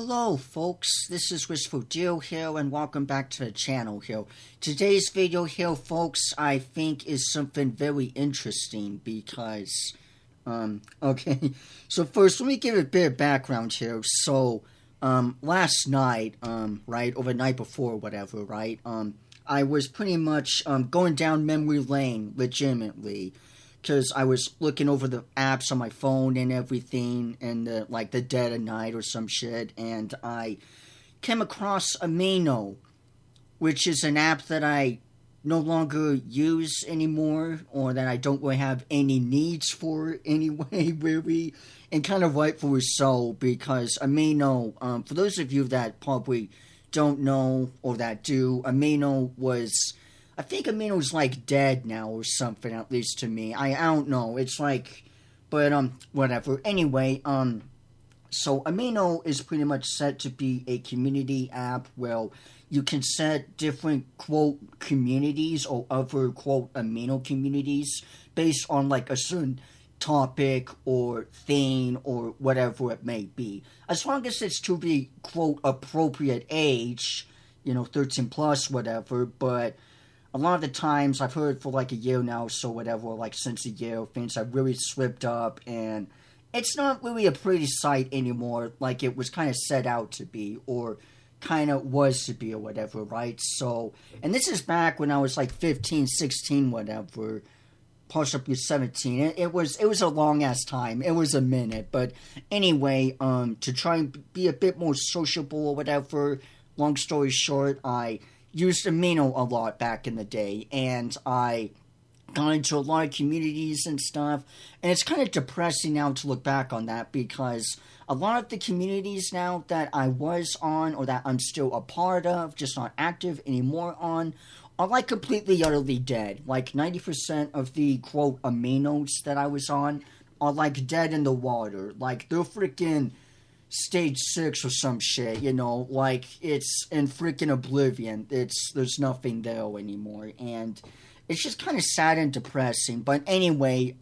Hello folks, this is Wistful Deal here and welcome back to the channel here. Today's video here folks I think is something very interesting because, okay, so first let me give a bit of background here. So, last night, right, or the night before, whatever, right, I was pretty much, going down memory lane legitimately. Because I was looking over the apps on my phone and everything, and the dead of night or some shit, and I came across Amino, which is an app that I no longer use anymore, or that I don't really have any needs for anyway, really, and kind of rightfully so, because Amino, for those of you that probably don't know, or that do, Amino was... I think Amino's like dead now or something, at least to me. I don't know. It's like, but whatever. Anyway, so Amino is pretty much set to be a community app where you can set different quote communities or other quote Amino communities based on like a certain topic or thing or whatever it may be. As long as it's to the quote appropriate age, 13 plus, whatever, but a lot of the times, I've heard for like a year now, so whatever, like since a year, things have really slipped up, and it's not really a pretty sight anymore, like it was kind of set out to be, or kind of was to be, or whatever, right? So, and this is back when I was like 15, 16, whatever, possibly 17. It was a long-ass time. It was a minute, but anyway, to try and be a bit more sociable or whatever, long story short, I used Amino a lot back in the day, and I got into a lot of communities and stuff, and it's kind of depressing now to look back on that, because a lot of the communities now that I was on, or that I'm still a part of, just not active anymore on, are like completely utterly dead. Like 90% of the quote Aminos that I was on are like dead in the water. Like they're freaking stage 6 or some shit, like it's in freaking oblivion. There's nothing there anymore, and it's just kind of sad and depressing. But anyway,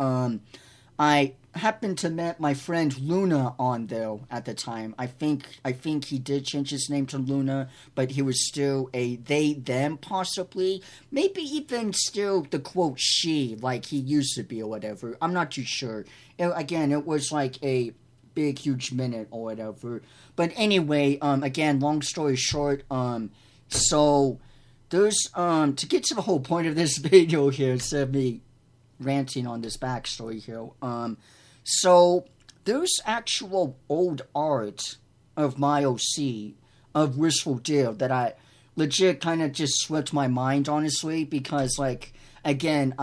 I happened to met my friend Luna on there at the time. I think he did change his name to Luna, but he was still a they, them, possibly. Maybe even still the quote she, like he used to be or whatever. I'm not too sure. It was like a big huge minute or whatever, but anyway, again, long story short, so there's to get to the whole point of this video here, instead of me ranting on this backstory here, so there's actual old art of my OC of Wistful Deal that I legit kind of just slipped my mind, honestly, because like again,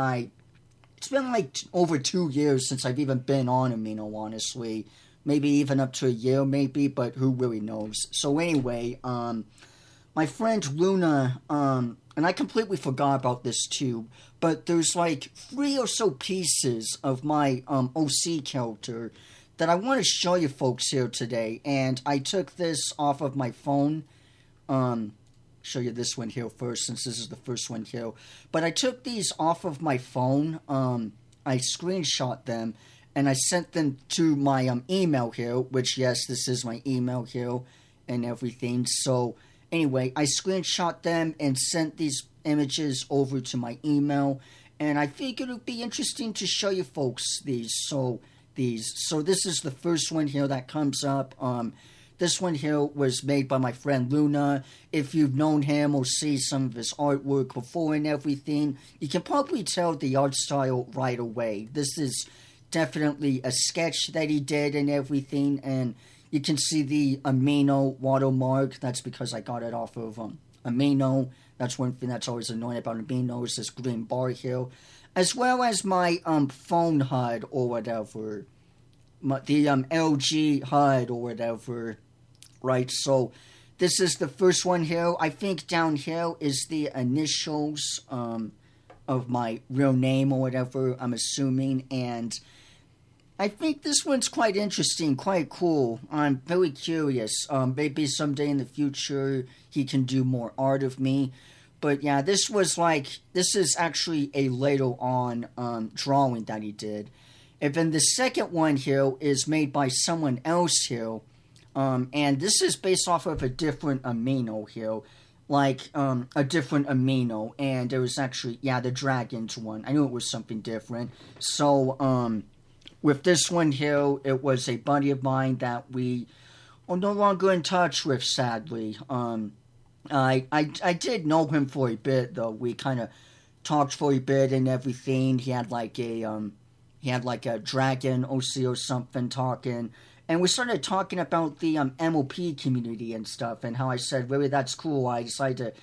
it's been like over 2 years since I've even been on Amino, honestly. Maybe even up to a year, maybe, but who really knows? So anyway, my friend Luna, and I completely forgot about this too, but there's like 3 or so pieces of my OC character that I want to show you folks here today, and I took this off of my phone. Show you this one here first, since this is the first one here. But I took these off of my phone. I screenshot them, and I sent them to my email here, which, yes, this is my email here and everything. So, anyway, I screenshot them and sent these images over to my email. And I figured it would be interesting to show you folks these. So this is the first one here that comes up. This one here was made by my friend Luna. If you've known him or see some of his artwork before and everything, you can probably tell the art style right away. This is definitely a sketch that he did and everything, and you can see the Amino watermark. That's because I got it off of Amino. That's one thing that's always annoying about Amino, is this green bar here, as well as my phone HUD or whatever, the LG HUD or whatever, right? So this is the first one here. I think down here is the initials of my real name or whatever, I'm assuming, and I think this one's quite interesting, quite cool. I'm very curious. Maybe someday in the future he can do more art of me. But yeah, this is actually a later on drawing that he did. And then the second one here is made by someone else here. And this is based off of a different amino here. Like, a different amino. And it was actually, yeah, the dragons one. I knew it was something different. So, with this one here, it was a buddy of mine that we are no longer in touch with, sadly. I did know him for a bit, though. We kind of talked for a bit and everything. He had like a dragon OC or something talking. And we started talking about the MLP community and stuff, and how I said, really, that's cool. I decided to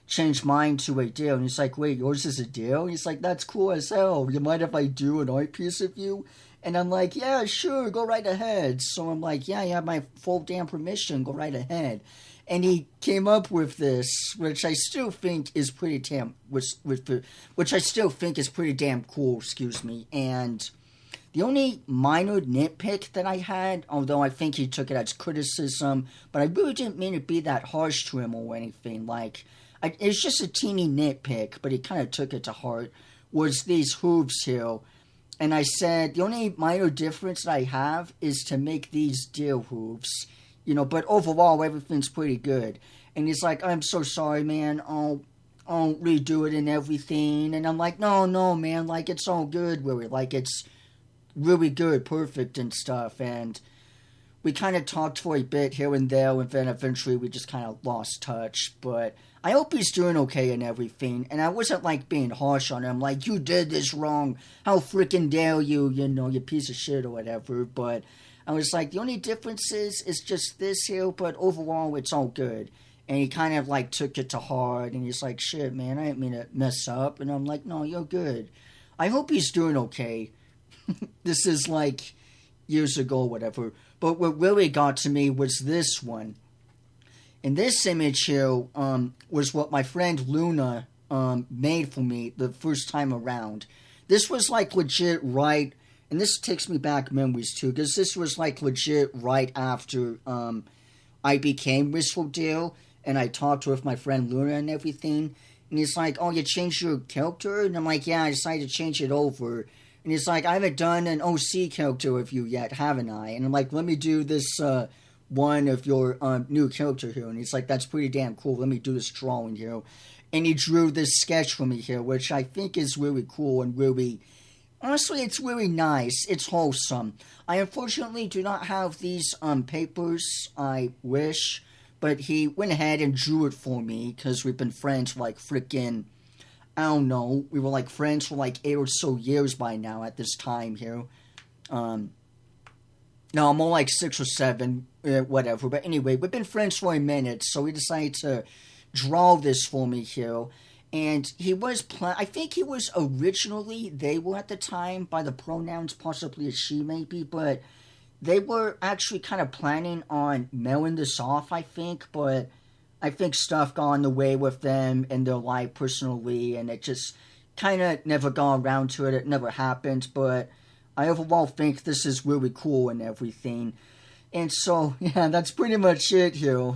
change mine to a deal. And he's like, wait, yours is a deal? He's like, that's cool as hell. You mind if I do an art piece of you? And I'm like, yeah, sure, go right ahead. So I'm like, yeah, you have my full damn permission, go right ahead. And he came up with this, which I still think is pretty damn, which I still think is pretty damn cool, excuse me. And the only minor nitpick that I had, although I think he took it as criticism, but I really didn't mean to be that harsh to him or anything. Like, it's just a teeny nitpick, but he kind of took it to heart, was these hooves here. And I said, the only minor difference that I have is to make these deer hooves. You know, but overall, everything's pretty good. And he's like, I'm so sorry, man. I'll redo it and everything. And I'm like, no, man. Like, it's all good, really. Like, it's really good, perfect and stuff. And we kind of talked for a bit here and there, and then eventually we just kind of lost touch. But I hope he's doing okay and everything. And I wasn't, like, being harsh on him. Like, you did this wrong. How freaking dare you, you know, you piece of shit or whatever. But I was like, the only difference is just this here, but overall, it's all good. And he kind of, like, took it to heart, and he's like, shit, man, I didn't mean to mess up. And I'm like, no, you're good. I hope he's doing okay. This is, like, years ago or whatever. But what really got to me was this one. And this image here was what my friend Luna made for me the first time around. This was, like, legit right. And this takes me back memories, too, because this was, like, legit right after I became Wistful Deal, and I talked with my friend Luna and everything. And he's like, oh, you changed your character? And I'm like, yeah, I decided to change it over. And he's like, I haven't done an OC character with you yet, haven't I? And I'm like, let me do this one of your new character here. And he's like, that's pretty damn cool. Let me do this drawing here. And he drew this sketch for me here, which I think is really cool and really... Honestly, it's really nice. It's wholesome. I unfortunately do not have these papers. I wish. But he went ahead and drew it for me because we've been friends for like freaking... I don't know. We were like friends for like 8 or so years by now at this time here. No, more like 6 or 7. Whatever. But anyway, we've been friends for a minute. So we decided to draw this for me here. And he was, I think he was originally, they were at the time, by the pronouns, possibly a she maybe, but they were actually kind of planning on mailing this off, I think, but I think stuff got in the way with them and their life personally, and it just kind of never got around to it. It never happened, but I overall think this is really cool and everything. And so, yeah, that's pretty much it here.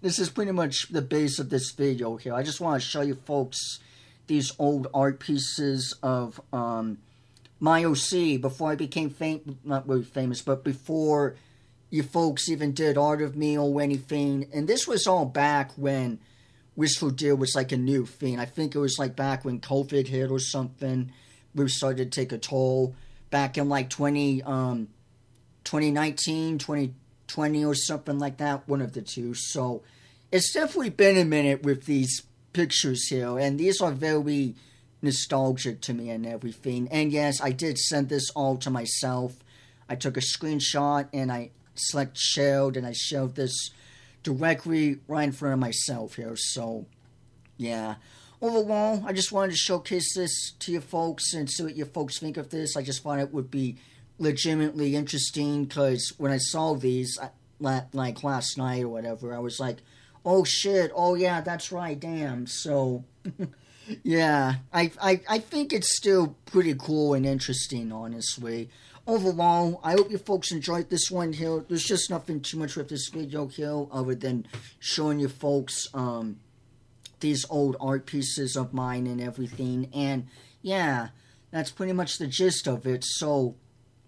This is pretty much the base of this video here. I just want to show you folks these old art pieces of my OC before I became not really famous, but before you folks even did art of me or anything. And this was all back when Wistful Deal was like a new thing. I think it was like back when COVID hit or something. We started to take a toll back in like 2019, 2020 or something like that. One of the two. So it's definitely been a minute with these pictures here, and these are very nostalgic to me and everything. And yes, I did send this all to myself. I took a screenshot and I shared, and I showed this directly right in front of myself here. So, yeah. Overall, I just wanted to showcase this to you folks and see what you folks think of this. I just thought it would be legitimately interesting, because when I saw these, like last night or whatever, I was like, oh shit, oh yeah, that's right, damn. So, yeah, I think it's still pretty cool and interesting, honestly. Overall, I hope you folks enjoyed this one here. There's just nothing too much with this video here other than showing you folks these old art pieces of mine and everything. And yeah, that's pretty much the gist of it. So,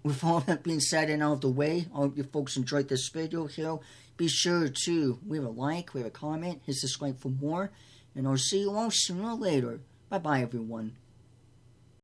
with all that being said and out of the way, I hope you folks enjoyed this video here. Be sure to leave a like, leave a comment, hit subscribe for more, and I'll see you all sooner or later. Bye-bye, everyone.